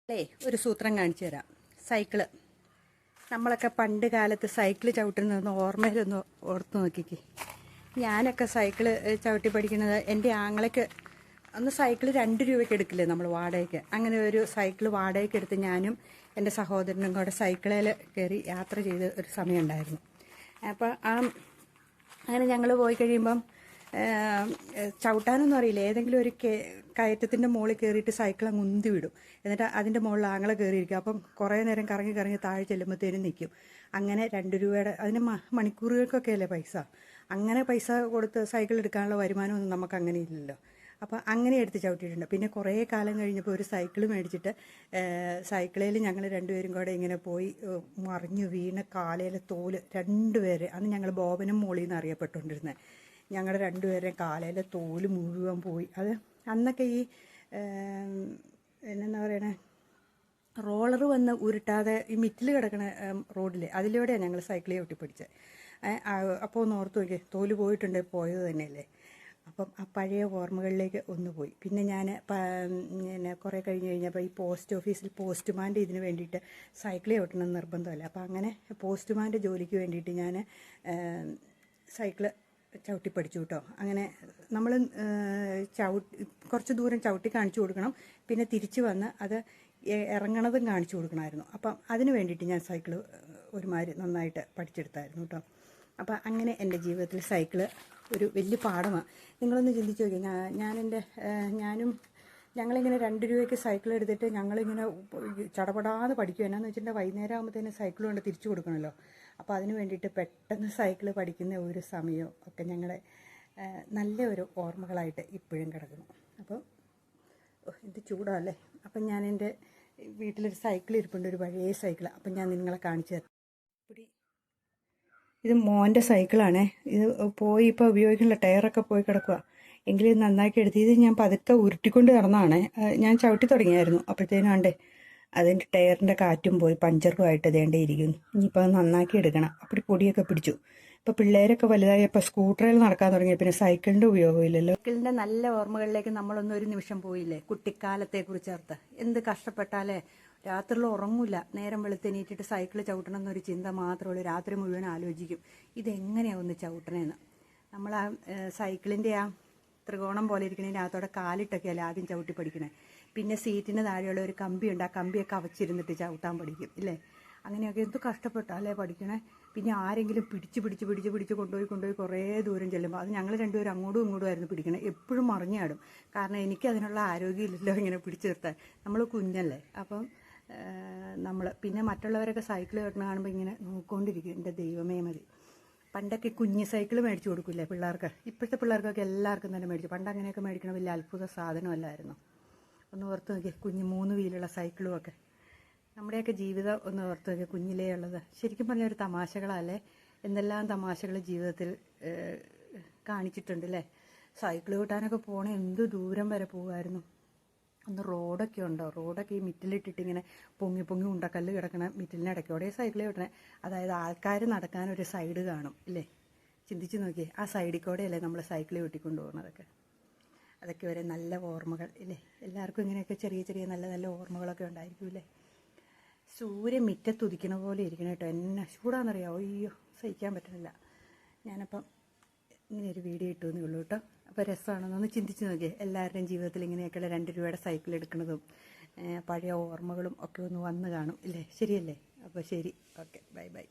അല്ലേ ഒരു സൂത്രം കാണിച്ചു തരാം. സൈക്കിള് നമ്മളൊക്കെ പണ്ട് കാലത്ത് സൈക്കിള് ചവിട്ടുന്നതെന്ന് ഓർമ്മയിലൊന്ന് ഓർത്ത് നോക്കിക്കേ. ഞാനൊക്കെ സൈക്കിള് ചവിട്ടി പഠിക്കുന്നത് എൻ്റെ ആങ്ങളയ്ക്ക് അന്ന് സൈക്കിള് 2 രൂപയ്ക്ക് എടുക്കില്ലേ നമ്മൾ വാടകയ്ക്ക്. അങ്ങനെ ഒരു സൈക്കിള് വാടകയ്ക്ക് എടുത്ത് ഞാനും എൻ്റെ സഹോദരനും കൂടെ സൈക്കിളിൽ കയറി യാത്ര ചെയ്ത ഒരു സമയമുണ്ടായിരുന്നു. അപ്പോൾ അങ്ങനെ ഞങ്ങൾ പോയി കഴിയുമ്പം ചവിട്ടാനൊന്നും അറിയില്ല. ഏതെങ്കിലും ഒരു കയറ്റത്തിൻ്റെ മുകളിൽ കയറിയിട്ട് സൈക്കിൾ അങ്ങ് ഉന്തി വിടും. എന്നിട്ട് അതിൻ്റെ മുകളിൽ ആങ്ങളെ കയറിയിരിക്കും. അപ്പം കുറേ നേരം കറങ്ങി കറങ്ങി താഴെ ചെല്ലുമ്പോഴത്തേനും നിൽക്കും. അങ്ങനെ 2 രൂപയുടെ അതിന് മണിക്കൂറുകൾക്കൊക്കെ അല്ലേ പൈസ. അങ്ങനെ പൈസ കൊടുത്ത് സൈക്കിൾ എടുക്കാനുള്ള വരുമാനമൊന്നും നമുക്ക് അങ്ങനെ ഇല്ലല്ലോ. അപ്പോൾ അങ്ങനെ എടുത്ത് ചവിട്ടിയിട്ടുണ്ട്. പിന്നെ കുറേ കാലം കഴിഞ്ഞപ്പോൾ ഒരു സൈക്കിൾ മേടിച്ചിട്ട് സൈക്കിളിൽ ഞങ്ങൾ 2 പേരും കൂടെ ഇങ്ങനെ പോയി മറിഞ്ഞു വീണ് കാലയിലെ തോല് 2 പേര്, അന്ന് ഞങ്ങൾ ബോബനും മോളിൽ നിന്ന് അറിയപ്പെട്ടുകൊണ്ടിരുന്നത്. ഞങ്ങളുടെ 2 പേരുടെയും കാലയിലെ തോല് മുഴുവൻ പോയി. അത് അന്നൊക്കെ ഈ എന്നാ പറയണേ, റോളർ വന്ന് ഉരുട്ടാതെ ഈ മിറ്റിൽ കിടക്കണ റോഡിൽ അതിലൂടെയാണ് ഞങ്ങൾ സൈക്കിൾ ചവിട്ടി പഠിച്ചത്. അപ്പോൾ ഒന്ന് ഓർത്ത് നോക്കിയേ, തോല് പോയിട്ടുണ്ട്, പോയത് തന്നെയല്ലേ. അപ്പം ആ പഴയ ഓർമ്മകളിലേക്ക് ഒന്ന് പോയി. പിന്നെ ഞാൻ കുറേ കഴിഞ്ഞപ്പോൾ ഈ പോസ്റ്റ് ഓഫീസിൽ പോസ്റ്റ്മാൻ്റെ ഇതിന് വേണ്ടിയിട്ട് സൈക്കിൾ ചവിട്ടണം നിർബന്ധമല്ല. അപ്പം അങ്ങനെ പോസ്റ്റ്മാൻ്റെ ജോലിക്ക് വേണ്ടിയിട്ട് ഞാൻ സൈക്കിള് ചവിട്ടി പഠിച്ചു കേട്ടോ. അങ്ങനെ നമ്മൾ കുറച്ച് ദൂരം ചവിട്ടി കാണിച്ചു കൊടുക്കണം, പിന്നെ തിരിച്ച് വന്ന് അത് ഇറങ്ങണതും കാണിച്ചു കൊടുക്കണമായിരുന്നു. അപ്പം അതിന് വേണ്ടിയിട്ട് ഞാൻ സൈക്കിള് ഒരുമാതിരി നന്നായിട്ട് പഠിച്ചെടുത്തായിരുന്നു കേട്ടോ. അപ്പം അങ്ങനെ എൻ്റെ ജീവിതത്തിൽ സൈക്കിള് ഒരു വലിയ പാഠമാണ്. നിങ്ങളൊന്ന് ചിന്തിച്ച് നോക്കി. ഞാനും ഞങ്ങളിങ്ങനെ 2 രൂപയ്ക്ക് സൈക്കിൾ എടുത്തിട്ട് ഞങ്ങളിങ്ങനെ ചടപടാതെ പഠിക്കും. എന്നാന്ന് വെച്ചിട്ടുണ്ടെങ്കിൽ വൈകുന്നേരം ആകുമ്പോഴത്തേന് സൈക്കിൾ കൊണ്ട് തിരിച്ചു കൊടുക്കണമല്ലോ. അപ്പോൾ അതിന് വേണ്ടിയിട്ട് പെട്ടെന്ന് സൈക്കിൾ പഠിക്കുന്ന ഒരു സമയവും ഒക്കെ ഞങ്ങളുടെ നല്ല ഒരു ഓർമ്മകളായിട്ട് ഇപ്പോഴും കിടക്കുന്നു. അപ്പോൾ ഇത് ചൂടാല്ലേ. അപ്പം ഞാൻ എൻ്റെ വീട്ടിലൊരു സൈക്കിൾ ഇരിപ്പുണ്ട്, ഒരു പഴയ സൈക്കിൾ. അപ്പം ഞാൻ നിങ്ങളെ കാണിച്ചു തരാം. ഇത് മോൻ്റെ സൈക്കിളാണേ. ഇത് പോയി ഇപ്പോൾ ഉപയോഗിക്കുന്നില്ല, ടയറൊക്കെ പോയി കിടക്കുക. എങ്കിലും ഇത് നന്നാക്കി എടുത്ത് ഇത് ഞാൻ പതുക്കെ ഉരുട്ടിക്കൊണ്ട് കിടന്നതാണേ. ഞാൻ ചവിട്ടി തുടങ്ങിയായിരുന്നു. അപ്പോഴത്തേനും ആണ്ടേ അതിൻ്റെ ടയറിൻ്റെ കാറ്റും പോയി പഞ്ചറുമായിട്ട് ഇതേണ്ടേ ഇരിക്കുന്നു. ഇനിയിപ്പോൾ അത് നന്നാക്കി എടുക്കണം. അപ്പോൾ പൊടിയൊക്കെ പിടിച്ചു. ഇപ്പോൾ പിള്ളേരൊക്കെ വലുതായി ഇപ്പോൾ സ്കൂട്ടറിൽ നടക്കാൻ തുടങ്ങി. പിന്നെ സൈക്കിളിൻ്റെ ഉപയോഗമില്ലല്ലോ. സൈക്കിളിൻ്റെ നല്ല ഓർമ്മകളിലേക്ക് നമ്മളൊന്നും ഒരു നിമിഷം പോയില്ലേ. കുട്ടിക്കാലത്തെക്കുറിച്ച് ഓർത്ത് എന്ത് കഷ്ടപ്പെട്ടാലേ രാത്രിയിൽ ഉറങ്ങില്ല. നേരം വെളുത്തെണീറ്റിട്ട് സൈക്കിൾ ചവിട്ടണം എന്നൊരു ചിന്ത മാത്രമേ ഉള്ളൂ. രാത്രി മുഴുവൻ ആലോചിക്കും ഇതെങ്ങനെയാണ് ഒന്ന് ചവിട്ടണേന്ന്. നമ്മൾ ആ സൈക്കിളിൻ്റെ ആ ത്രികോണം പോലെ ഇരിക്കണതിൻ്റെ അകത്തോടെ കാലിട്ടൊക്കെയല്ലേ ആദ്യം ചവിട്ടി പഠിക്കണേ. പിന്നെ സീറ്റിന് താഴെയുള്ള ഒരു കമ്പിയുണ്ട്, ആ കമ്പിയൊക്കെ അവച്ചിരുന്നിട്ട് ചവിട്ടാൻ പഠിക്കും ഇല്ലേ. അങ്ങനെയൊക്കെ എന്ത് കഷ്ടപ്പെട്ടാലേ പഠിക്കണേ. പിന്നെ ആരെങ്കിലും പിടിച്ച് കൊണ്ടുപോയി കുറേ ദൂരം ചെല്ലുമ്പോൾ അത് ഞങ്ങൾ 2 പേരും അങ്ങോട്ടും ഇങ്ങോട്ടും ആയിരുന്നു പിടിക്കണേ. എപ്പോഴും മറിഞ്ഞാടും. കാരണം എനിക്ക് അതിനുള്ള ആരോഗ്യമില്ലല്ലോ ഇങ്ങനെ പിടിച്ചു നിർത്താൻ. നമ്മൾ കുഞ്ഞല്ലേ. അപ്പം നമ്മൾ പിന്നെ മറ്റുള്ളവരൊക്കെ സൈക്കിൾ കെട്ടണ കാണുമ്പോൾ ഇങ്ങനെ നോക്കിക്കൊണ്ടിരിക്കും. എൻ്റെ ദൈവമേ മതി. പണ്ടൊക്കെ കുഞ്ഞ് സൈക്കിൾ മേടിച്ചു കൊടുക്കില്ലേ പിള്ളേർക്ക്. ഇപ്പോഴത്തെ പിള്ളേർക്കൊക്കെ എല്ലാവർക്കും തന്നെ മേടിച്ചു. പണ്ട് അങ്ങനെയൊക്കെ മേടിക്കണ വലിയ അത്ഭുത സാധനമല്ലായിരുന്നു. ഒന്ന് ഓർത്ത് നോക്കി, കുഞ്ഞ് 3 വീലുള്ള സൈക്കിളുമൊക്കെ. നമ്മുടെയൊക്കെ ജീവിതം ഒന്ന് ഓർത്ത് നോക്കി, കുഞ്ഞിലേ ഉള്ളത്. ശരിക്കും പറഞ്ഞ ഒരു തമാശകളല്ലേ. എന്തെല്ലാം തമാശകൾ ജീവിതത്തിൽ കാണിച്ചിട്ടുണ്ട് അല്ലേ. സൈക്കിൾ കിട്ടാനൊക്കെ പോണേ എന്ത് ദൂരം വരെ പോകുമായിരുന്നു. ഒന്ന് റോഡൊക്കെ ഉണ്ടോ, റോഡൊക്കെ ഈ മിറ്റിലിട്ടിട്ട് ഇങ്ങനെ പൊങ്ങി ഉണ്ടക്കല്ല് കിടക്കണ മിറ്റിലിന് ഇടയ്ക്കോടെ സൈക്കിൾ കിട്ടണേ. അതായത് ആൾക്കാർ നടക്കാനൊരു സൈഡ് കാണും ഇല്ലേ. ചിന്തിച്ച് നോക്കിയേ, ആ സൈഡിൽ കൂടെയല്ലേ നമ്മൾ സൈക്കിൾ വെട്ടിക്കൊണ്ട് പോകുന്നതൊക്കെ. അതൊക്കെ വരെ നല്ല ഓർമ്മകൾ ഇല്ലേ. എല്ലാവർക്കും ഇങ്ങനെയൊക്കെ ചെറിയ നല്ല നല്ല ഓർമ്മകളൊക്കെ ഉണ്ടായിരിക്കും ഇല്ലേ. സൂര്യൻ മിറ്റത്തുദിക്കണ പോലെ ഇരിക്കണം കേട്ടോ. എന്നെ ചൂടാണെന്നറിയാമോ. അയ്യോ സഹിക്കാൻ പറ്റണില്ല. ഞാനപ്പം ഇങ്ങനെ ഒരു വീഡിയോ ഇട്ടുവെന്നേ ഉള്ളൂ കേട്ടോ. അപ്പോൾ രസമാണെന്നൊന്ന് ചിന്തിച്ച് നോക്കിയേ. എല്ലാവരുടെയും ജീവിതത്തിൽ ഇങ്ങനെയൊക്കെയുള്ള 2 രൂപയുടെ സൈക്കിൾ എടുക്കുന്നതും പഴയ ഓർമ്മകളും ഒക്കെ ഒന്ന് വന്ന് കാണും ഇല്ലേ. ശരിയല്ലേ. അപ്പോൾ ശരി, ഓക്കെ, ബൈ.